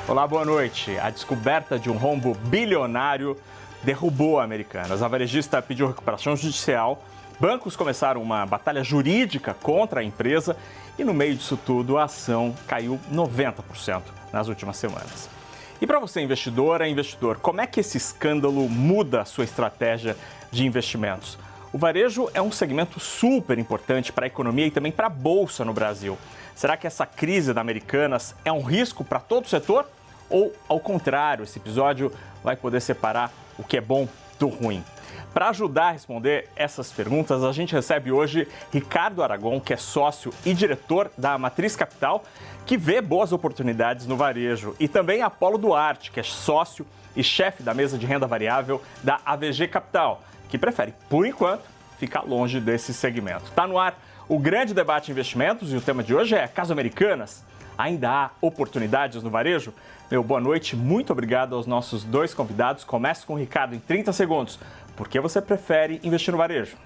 Olá, boa noite. A descoberta de um rombo bilionário derrubou a Americanas. A varejista pediu recuperação judicial, bancos começaram uma batalha jurídica contra a empresa e no meio disso tudo a ação caiu 90% nas últimas semanas. E para você, investidora, investidor, como é que esse escândalo muda a sua estratégia de investimentos? O varejo é um segmento super importante para a economia e também para a bolsa no Brasil. Será que essa crise da Americanas é um risco para todo o setor? Ou, ao contrário, esse episódio vai poder separar o que é bom do ruim? Para ajudar a responder essas perguntas, a gente recebe hoje Ricardo Aragon, que é sócio e diretor da Matriz Capital, que vê boas oportunidades no varejo, e também Apolo Duarte, que é sócio e chefe da mesa de renda variável da AVG Capital, que prefere, por enquanto, ficar longe desse segmento. Está no ar o grande debate em investimentos e o tema de hoje é: caso Americanas, ainda há oportunidades no varejo? Meu boa noite, muito obrigado aos nossos dois convidados. Começo com o Ricardo em 30 segundos. Por que você prefere investir no varejo?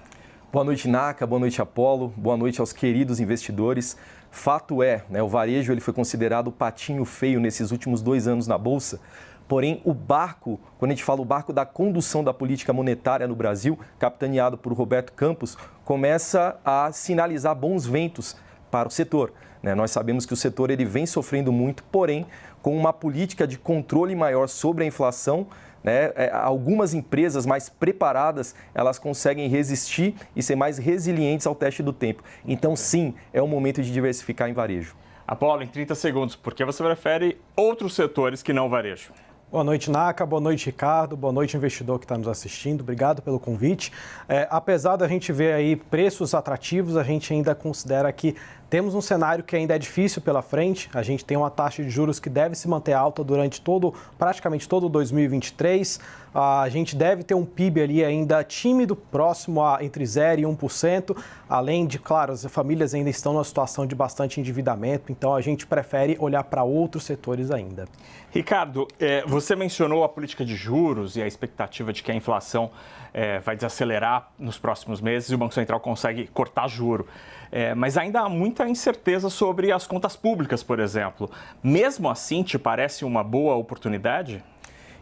Boa noite, Naka. Boa noite, Apolo. Boa noite aos queridos investidores. Fato é, o varejo ele foi considerado o patinho feio nesses últimos 2 anos na Bolsa. Porém, o barco, quando a gente fala o barco da condução da política monetária no Brasil, capitaneado por Roberto Campos, começa a sinalizar bons ventos para o setor. Nós sabemos que o setor ele vem sofrendo muito, porém, com uma política de controle maior sobre a inflação, algumas empresas mais preparadas, elas conseguem resistir e ser mais resilientes ao teste do tempo. Então, sim, é o momento de diversificar em varejo. Apolo, em 30 segundos, por que você prefere outros setores que não o varejo? Boa noite, Naka. Boa noite, Ricardo. Boa noite, investidor que está nos assistindo. Obrigado pelo convite. Apesar da gente ver aí preços atrativos, a gente ainda considera que temos um cenário que ainda é difícil pela frente. A gente tem uma taxa de juros que deve se manter alta durante praticamente todo 2023. A gente deve ter um PIB ali ainda tímido, próximo a entre 0% e 1%. Além de, claro, as famílias ainda estão numa situação de bastante endividamento. Então, a gente prefere olhar para outros setores ainda. Ricardo, você mencionou a política de juros e a expectativa de que a inflação vai desacelerar nos próximos meses e o Banco Central consegue cortar juro. Mas ainda há muita incerteza sobre as contas públicas, por exemplo. Mesmo assim, te parece uma boa oportunidade?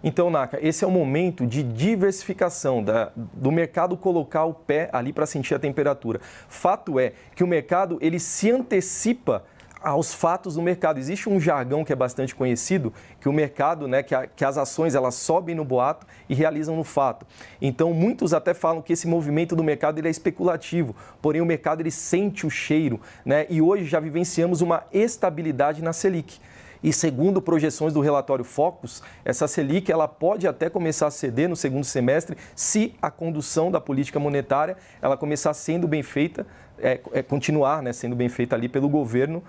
Então, Naka, esse é o momento de diversificação do mercado colocar o pé ali para sentir a temperatura. Fato é que o mercado ele se antecipa aos fatos do mercado. Existe um jargão que é bastante conhecido, que o mercado, que as ações elas sobem no boato e realizam no fato. Então, muitos até falam que esse movimento do mercado ele é especulativo, porém o mercado ele sente o cheiro, e hoje já vivenciamos uma estabilidade na Selic. E segundo projeções do relatório Focus, essa Selic ela pode até começar a ceder no segundo semestre se a condução da política monetária ela começar sendo bem feita, continuar sendo bem feita ali pelo governo,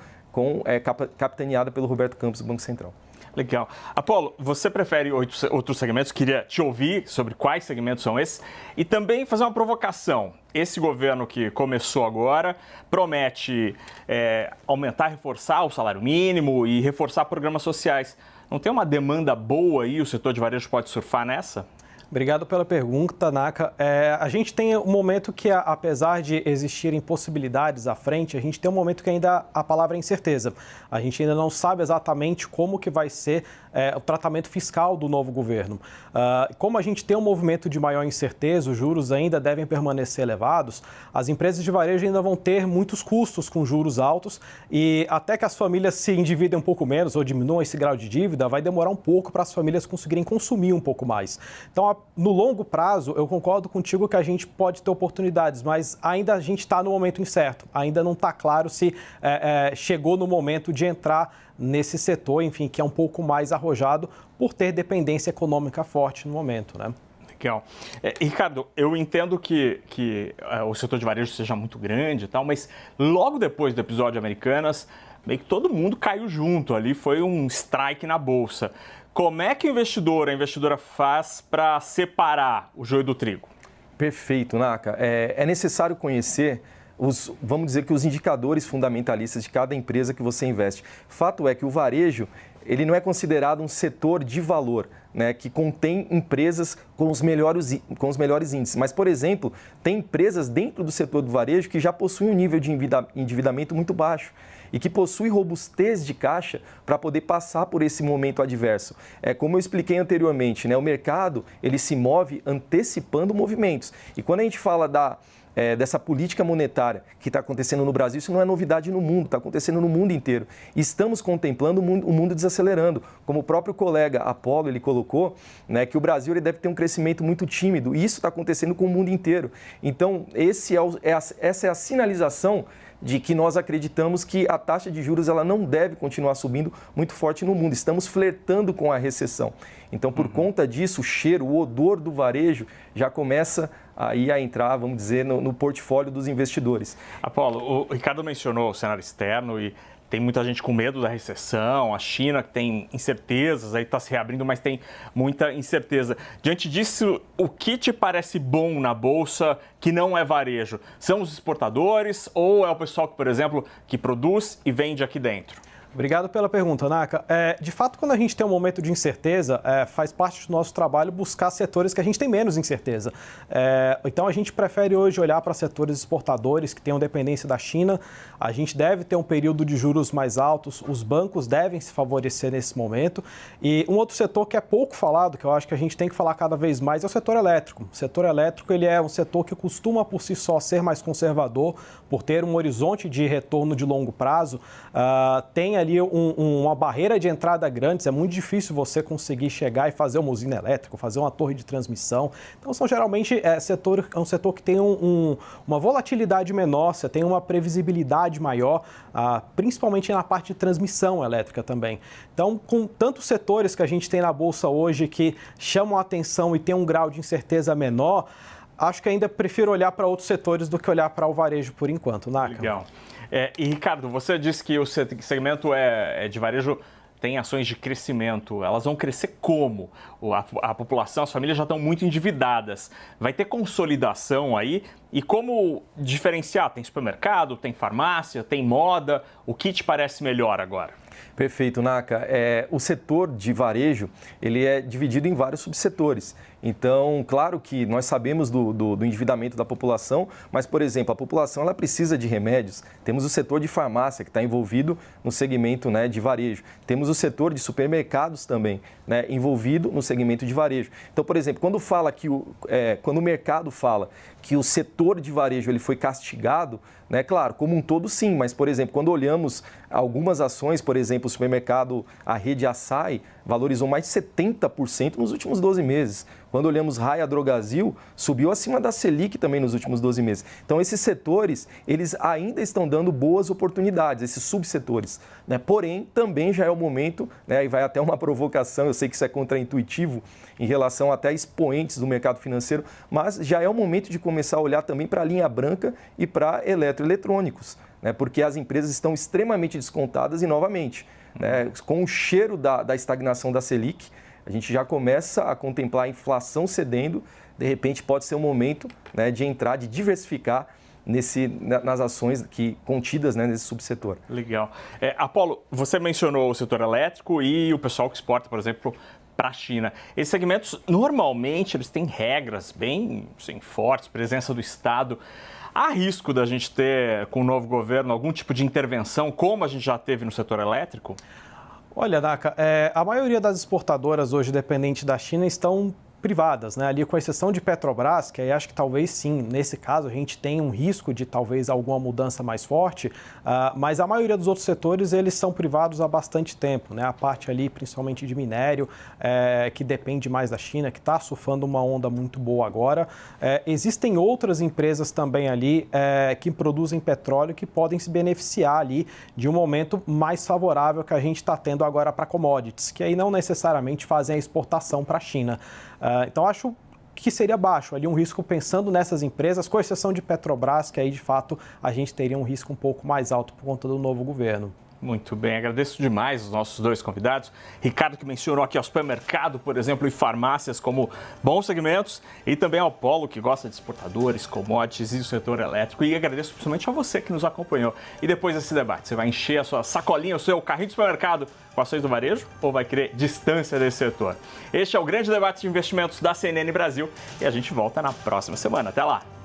capitaneada pelo Roberto Campos do Banco Central. Legal. Apolo, você prefere outros segmentos? Queria te ouvir sobre quais segmentos são esses e também fazer uma provocação. Esse governo que começou agora promete aumentar, reforçar o salário mínimo e reforçar programas sociais. Não tem uma demanda boa aí? O setor de varejo pode surfar nessa? Obrigado pela pergunta, Naka. A gente tem um momento que, apesar de existirem possibilidades à frente, a gente tem um momento que ainda a palavra é incerteza. A gente ainda não sabe exatamente como que vai ser o tratamento fiscal do novo governo. Como a gente tem um movimento de maior incerteza, os juros ainda devem permanecer elevados, as empresas de varejo ainda vão ter muitos custos com juros altos e até que as famílias se endividem um pouco menos ou diminuam esse grau de dívida, vai demorar um pouco para as famílias conseguirem consumir um pouco mais. Então, no longo prazo, eu concordo contigo que a gente pode ter oportunidades, mas ainda a gente está no momento incerto. Ainda não está claro se chegou no momento de entrar nesse setor, enfim, que é um pouco mais arrojado por ter dependência econômica forte no momento, Legal. Ricardo, eu entendo que o setor de varejo seja muito grande e tal, mas logo depois do episódio Americanas, meio que todo mundo caiu junto ali, foi um strike na Bolsa. Como é que a investidora faz para separar o joio do trigo? Perfeito, Naka. É necessário conhecer vamos dizer que os indicadores fundamentalistas de cada empresa que você investe. Fato é que o varejo, ele não é considerado um setor de valor, né, que contém empresas com os melhores índices. Mas, por exemplo, tem empresas dentro do setor do varejo que já possuem um nível de endividamento muito baixo e que possuem robustez de caixa para poder passar por esse momento adverso. Como eu expliquei anteriormente, né, o mercado ele se move antecipando movimentos. E quando a gente fala dessa política monetária que está acontecendo no Brasil, isso não é novidade no mundo, está acontecendo no mundo inteiro. Estamos contemplando o mundo desacelerando. Como o próprio colega Apolo ele colocou, né, que o Brasil ele deve ter um crescimento muito tímido, e isso está acontecendo com o mundo inteiro. Então, essa é a sinalização de que nós acreditamos que a taxa de juros ela não deve continuar subindo muito forte no mundo. Estamos flertando com a recessão. Então, por conta disso, o cheiro, o odor do varejo já começa aí a entrar, vamos dizer, no portfólio dos investidores. Apolo, o Ricardo mencionou o cenário externo e tem muita gente com medo da recessão, a China que tem incertezas, aí está se reabrindo, mas tem muita incerteza. Diante disso, o que te parece bom na Bolsa que não é varejo? São os exportadores ou é o pessoal que, por exemplo, que produz e vende aqui dentro? Obrigado pela pergunta, Naka. De fato, quando a gente tem um momento de incerteza, faz parte do nosso trabalho buscar setores que a gente tem menos incerteza. Então, a gente prefere hoje olhar para setores exportadores que tenham dependência da China. A gente deve ter um período de juros mais altos, os bancos devem se favorecer nesse momento. E um outro setor que é pouco falado, que eu acho que a gente tem que falar cada vez mais, é o setor elétrico. O setor elétrico ele é um setor que costuma, por si só, ser mais conservador, por ter um horizonte de retorno de longo prazo, tem ali uma barreira de entrada grande, é muito difícil você conseguir chegar e fazer uma usina elétrica, fazer uma torre de transmissão. Então, são geralmente é um setor que tem uma volatilidade menor, você tem uma previsibilidade maior, principalmente na parte de transmissão elétrica também. Então, com tantos setores que a gente tem na Bolsa hoje que chamam a atenção e tem um grau de incerteza menor, acho que ainda prefiro olhar para outros setores do que olhar para o varejo por enquanto, Naka. Legal. E, Ricardo, você disse que o segmento de varejo tem ações de crescimento. Elas vão crescer como? A população, as famílias já estão muito endividadas. Vai ter consolidação aí? E como diferenciar? Tem supermercado, tem farmácia, tem moda? O que te parece melhor agora? Perfeito, Naka. O setor de varejo ele é dividido em vários subsetores. Então, claro que nós sabemos do endividamento da população, mas, por exemplo, a população ela precisa de remédios. Temos o setor de farmácia, que está envolvido no segmento, né, de varejo. Temos o setor de supermercados também, né, envolvido no segmento de varejo. Então, por exemplo, quando o mercado fala que o setor de varejo ele foi castigado, né, claro, como um todo sim, mas, por exemplo, quando olhamos algumas ações, por exemplo, o supermercado, a rede Açaí, valorizou mais de 70% nos últimos 12 meses. Quando olhamos Raia Drogasil, subiu acima da Selic também nos últimos 12 meses. Então, esses setores, eles ainda estão dando boas oportunidades, esses subsetores, né? Porém, também já é o momento, né, e vai até uma provocação, eu sei que isso é contraintuitivo em relação até a expoentes do mercado financeiro, mas já é o momento de começar a olhar também para a linha branca e para eletroeletrônicos, né? Porque as empresas estão extremamente descontadas e, novamente, né, com o cheiro da estagnação da Selic, a gente já começa a contemplar a inflação cedendo, de repente pode ser o momento, né, de entrar, de diversificar nas ações contidas, né, nesse subsetor. Legal. Apolo, você mencionou o setor elétrico e o pessoal que exporta, por exemplo, para a China. Esses segmentos, normalmente, eles têm regras bem fortes, presença do Estado. Há risco da gente ter, com o novo governo, algum tipo de intervenção, como a gente já teve no setor elétrico? Olha, Naka, a maioria das exportadoras hoje dependentes da China estão privadas, né? Ali com exceção de Petrobras, que aí acho que talvez sim, nesse caso a gente tem um risco de talvez alguma mudança mais forte, mas a maioria dos outros setores eles são privados há bastante tempo, né? A parte ali principalmente de minério, que depende mais da China, que está surfando uma onda muito boa agora. Existem outras empresas também ali que produzem petróleo que podem se beneficiar ali de um momento mais favorável que a gente está tendo agora para commodities, que aí não necessariamente fazem a exportação para a China. Então, acho que seria baixo ali um risco pensando nessas empresas, com exceção de Petrobras, que aí, de fato, a gente teria um risco um pouco mais alto por conta do novo governo. Muito bem, agradeço demais os nossos dois convidados. Ricardo, que mencionou aqui ao supermercado, por exemplo, e farmácias como bons segmentos, e também ao Polo, que gosta de exportadores, commodities e o setor elétrico. E agradeço principalmente a você que nos acompanhou. E depois desse debate, você vai encher a sua sacolinha, o seu carrinho de supermercado com ações do varejo ou vai querer distância desse setor? Este é o grande debate de investimentos da CNN Brasil e a gente volta na próxima semana. Até lá!